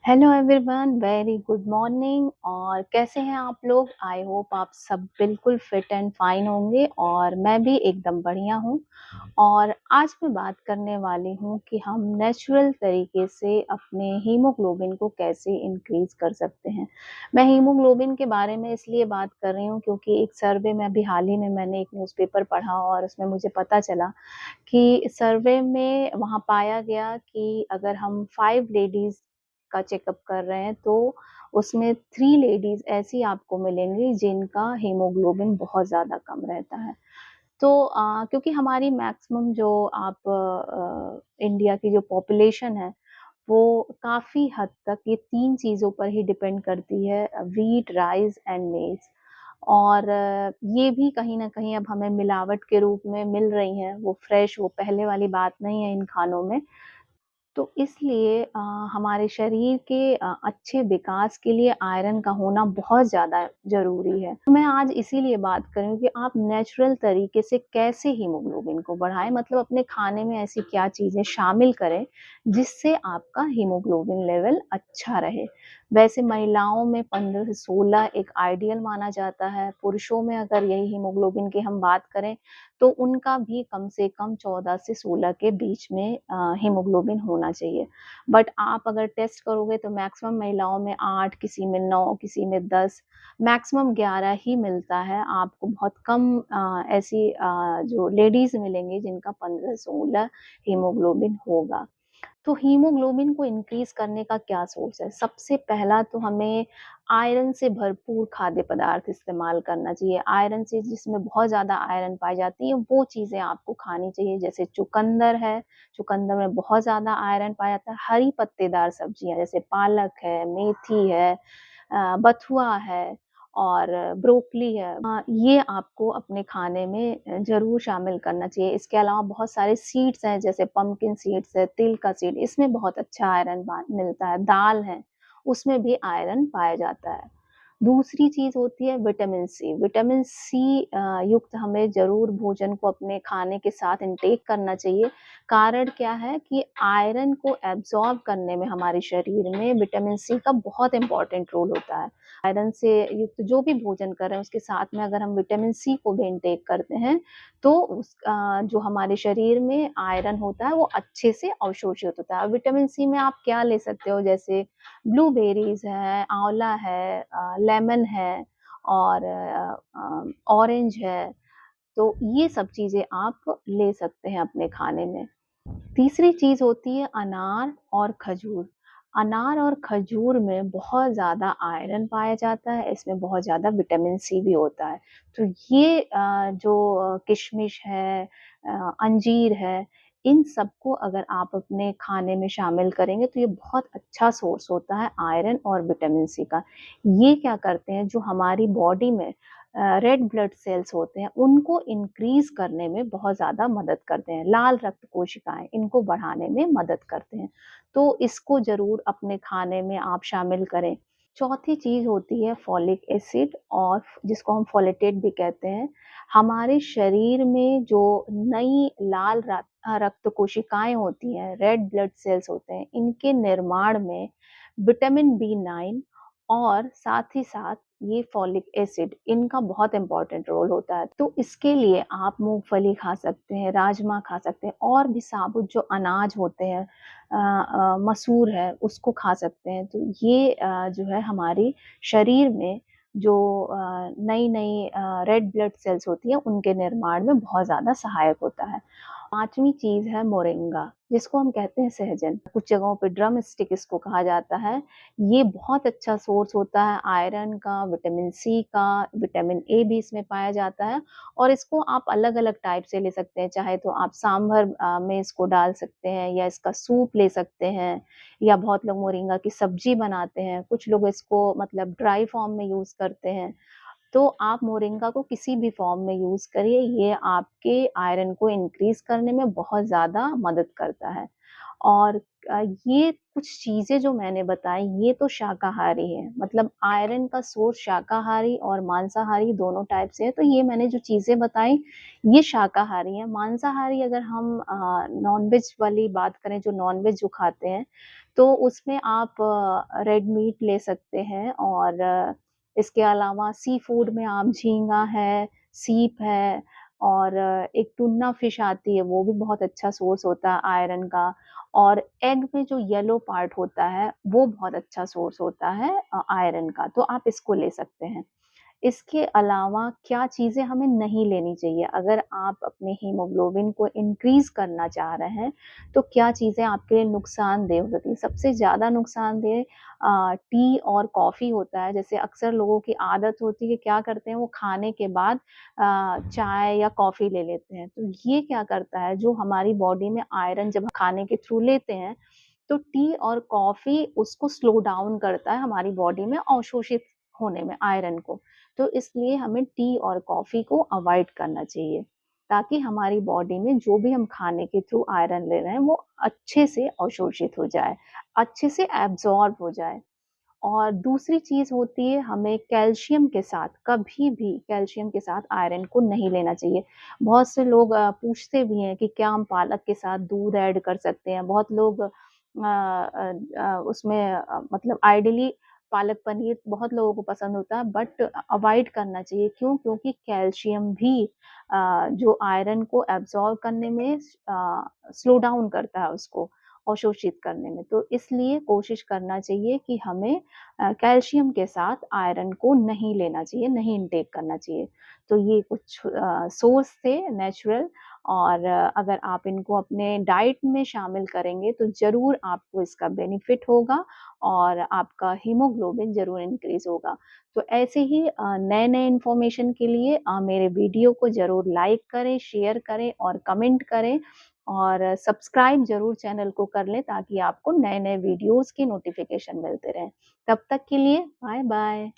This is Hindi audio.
Hello everyone, very good morning. और कैसे हैं आप लोग? आई होप आप सब बिल्कुल फिट एंड फाइन होंगे और मैं भी एकदम बढ़िया हूँ। और आज मैं बात करने वाली हूँ कि हम नेचुरल तरीके से अपने हीमोग्लोबिन को कैसे इंक्रीज कर सकते हैं। मैं हीमोग्लोबिन के बारे में इसलिए बात कर रही हूँ क्योंकि एक सर्वे में अभी हाल ही में मैंने एक न्यूज़पेपर पढ़ा और उसमें मुझे पता चला कि सर्वे में वहाँ पाया गया कि अगर हम 5 लेडीज़ का चेकअप कर रहे हैं, तो उसमें 3 लेडीज़ ऐसी आपको मिलेंगी जिनका हीमोग्लोबिन बहुत ज़्यादा कम रहता है। तो क्योंकि हमारी मैक्सिमम जो आप इंडिया की जो पॉपुलेशन है, वो काफ़ी हद तक ये 3 चीज़ों पर ही डिपेंड करती है, व्हीट, राइस एंड मेज़। और ये भी कहीं न कहीं अब हमें मिलावट के रूप में मिल रही हैं, वो फ्रेश, वो पहले वाली बात नहीं है इन खानों में। तो इसलिए हमारे शरीर के अच्छे विकास के लिए आयरन का होना बहुत ज़्यादा ज़रूरी है। तो मैं आज इसीलिए बात कर रही हूँ कि आप नेचुरल तरीके से कैसे हीमोग्लोबिन को बढ़ाएँ, मतलब अपने खाने में ऐसी क्या चीज़ें शामिल करें, जिससे आपका हीमोग्लोबिन लेवल अच्छा रहे। वैसे महिलाओं में 15 से 16 एक आइडियल माना जाता है, पुरुषों में अगर यही हीमोग्लोबिन की हम बात करें, तो उनका भी कम से कम 14 से 16 के बीच में हीमोग्लोबिन होना चाहिए। बट आप अगर टेस्ट करोगे तो मैक्सिमम महिलाओं में 8, किसी में 9, किसी में 10, मैक्सिमम 11 ही मिलता है। आपको बहुत कम ऐसी जो लेडीज़ मिलेंगी जिनका 15-16 हीमोग्लोबिन होगा। तो हीमोग्लोबिन को इंक्रीज़ करने का क्या सोर्स है? सबसे पहला तो हमें आयरन से भरपूर खाद्य पदार्थ इस्तेमाल करना चाहिए। आयरन से जिसमें बहुत ज़्यादा आयरन पाई जाती है, वो चीज़ें आपको खानी चाहिए। जैसे चुकंदर है, चुकंदर में बहुत ज़्यादा आयरन पाया जाता है। हरी पत्तेदार सब्जियाँ जैसे पालक है, मेथी है, बथुआ है और ब्रोकली है। ये आपको अपने खाने में ज़रूर शामिल करना चाहिए। इसके अलावा बहुत सारे सीड्स हैं, जैसे पम्पकिन सीड्स है, तिल का सीड, इसमें बहुत अच्छा आयरन मिलता है। दाल है, उसमें भी आयरन पाया जाता है। दूसरी चीज़ होती है विटामिन सी। विटामिन सी युक्त हमें ज़रूर भोजन को अपने खाने के साथ इंटेक करना चाहिए। कारण क्या है कि आयरन को एब्ज़ॉर्ब करने में हमारे शरीर में विटामिन सी का बहुत इम्पोर्टेंट रोल होता है। आयरन से युक्त जो भी भोजन कर रहे हैं, उसके साथ में अगर हम विटामिन सी को भी इंटेक करते हैं, तो जो हमारे शरीर में आयरन होता है, वो अच्छे से अवशोषित होता है। विटामिन सी में आप क्या ले सकते हो, जैसे ब्लूबेरीज़ है, आँवला है, लेमन है और ऑरेंज है, तो ये सब चीज़ें आप ले सकते हैं अपने खाने में। तीसरी चीज़ होती है अनार और खजूर। अनार और खजूर में बहुत ज़्यादा आयरन पाया जाता है, इसमें बहुत ज़्यादा विटामिन सी भी होता है। तो ये जो किशमिश है, अंजीर है, इन सबको अगर आप अपने खाने में शामिल करेंगे तो ये बहुत अच्छा सोर्स होता है आयरन और विटामिन सी का। ये क्या करते हैं, जो हमारी बॉडी में रेड ब्लड सेल्स होते हैं, उनको इंक्रीज़ करने में बहुत ज़्यादा मदद करते हैं। लाल रक्त कोशिकाएँ, इनको बढ़ाने में मदद करते हैं। तो इसको ज़रूर अपने खाने में आप शामिल करें। चौथी चीज़ होती है फॉलिक एसिड, और जिसको हम फोलेटेट भी कहते हैं। हमारे शरीर में जो नई लाल रक्त कोशिकाएँ होती हैं, रेड ब्लड सेल्स होते हैं, इनके निर्माण में विटामिन बी9 और साथ ही साथ ये फॉलिक एसिड, इनका बहुत इम्पोर्टेंट रोल होता है। तो इसके लिए आप मूँगफली खा सकते हैं, राजमा खा सकते हैं और भी साबुत जो अनाज होते हैं, मसूर है, उसको खा सकते हैं। तो ये जो है हमारी शरीर में जो नई-नई रेड ब्लड सेल्स होती हैं, उनके निर्माण में बहुत ज़्यादा सहायक होता है। 5वीं चीज़ है मोरिंगा, जिसको हम कहते हैं सहजन। कुछ जगहों पे ड्रम स्टिक इसको कहा जाता है। ये बहुत अच्छा सोर्स होता है आयरन का, विटामिन सी का, विटामिन ए भी इसमें पाया जाता है और इसको आप अलग-अलग टाइप से ले सकते हैं। चाहे तो आप सांभर में इसको डाल सकते हैं या इसका सूप ले सकते हैं, या बहुत लोग मोरिंगा की सब्जी बनाते हैं। कुछ लोग इसको मतलब ड्राई फॉर्म में यूज़ करते हैं। तो आप मोरिंगा को किसी भी फॉर्म में यूज़ करिए, ये आपके आयरन को इंक्रीज़ करने में बहुत ज़्यादा मदद करता है। और ये कुछ चीज़ें जो मैंने बताई ये तो शाकाहारी है, मतलब आयरन का सोर्स शाकाहारी और मांसाहारी दोनों टाइप से है। तो ये मैंने जो चीज़ें बताई ये शाकाहारी है। मांसाहारी अगर हम नॉन-वेज वाली बात करें, जो नॉन-वेज जो खाते हैं, तो उसमें आप रेड मीट ले सकते हैं और इसके अलावा सी फूड में आप झींगा है, सीप है और एक टुन्ना फिश आती है, वो भी बहुत अच्छा सोर्स होता है आयरन का। और एग में जो येलो पार्ट होता है, वो बहुत अच्छा सोर्स होता है आयरन का, तो आप इसको ले सकते हैं। इसके अलावा क्या चीज़ें हमें नहीं लेनी चाहिए? अगर आप अपने हीमोग्लोबिन को इंक्रीज़ करना चाह रहे हैं, तो क्या चीज़ें आपके लिए नुकसानदेह हो सकती हैं? सबसे ज़्यादा नुकसानदेह टी और कॉफ़ी होता है। जैसे अक्सर लोगों की आदत होती है, क्या करते हैं वो खाने के बाद चाय या कॉफ़ी ले लेते हैं। तो ये क्या करता है, जो हमारी बॉडी में आयरन जब खाने के थ्रू लेते हैं, तो टी और कॉफ़ी उसको स्लो डाउन करता है हमारी बॉडी में अवशोषित होने में आयरन को। तो इसलिए हमें टी और कॉफ़ी को अवॉइड करना चाहिए, ताकि हमारी बॉडी में जो भी हम खाने के थ्रू आयरन ले रहे हैं, वो अच्छे से अवशोषित हो जाए, अच्छे से एब्ज़ॉर्ब हो जाए। और दूसरी चीज़ होती है, हमें कैल्शियम के साथ कभी भी कैल्शियम के साथ आयरन को नहीं लेना चाहिए। बहुत से लोग पूछते भी हैं कि क्या हम पालक के साथ दूध ऐड कर सकते हैं? बहुत लोग उसमें मतलब आइडियली पालक पनीर बहुत लोगों को पसंद होता है, बट अवॉइड करना चाहिए। क्यों? क्योंकि कैल्शियम भी जो आयरन को एब्ज़ॉर्ब करने में स्लो डाउन करता है उसको अवशोषित करने में। तो इसलिए कोशिश करना चाहिए कि हमें कैल्शियम के साथ आयरन को नहीं लेना चाहिए, नहीं इनटेक करना चाहिए। तो ये कुछ सोर्स थे नेचुरल, और अगर आप इनको अपने डाइट में शामिल करेंगे तो ज़रूर आपको इसका बेनिफिट होगा और आपका हीमोग्लोबिन ज़रूर इंक्रीज़ होगा। तो ऐसे ही नए-नए इन्फॉर्मेशन के लिए मेरे वीडियो को ज़रूर लाइक करें, शेयर करें और कमेंट करें और सब्सक्राइब ज़रूर चैनल को कर लें, ताकि आपको नए-नए वीडियोज़ की नोटिफ़िकेशन मिलते रहें। तब तक के लिए बाय-बाय।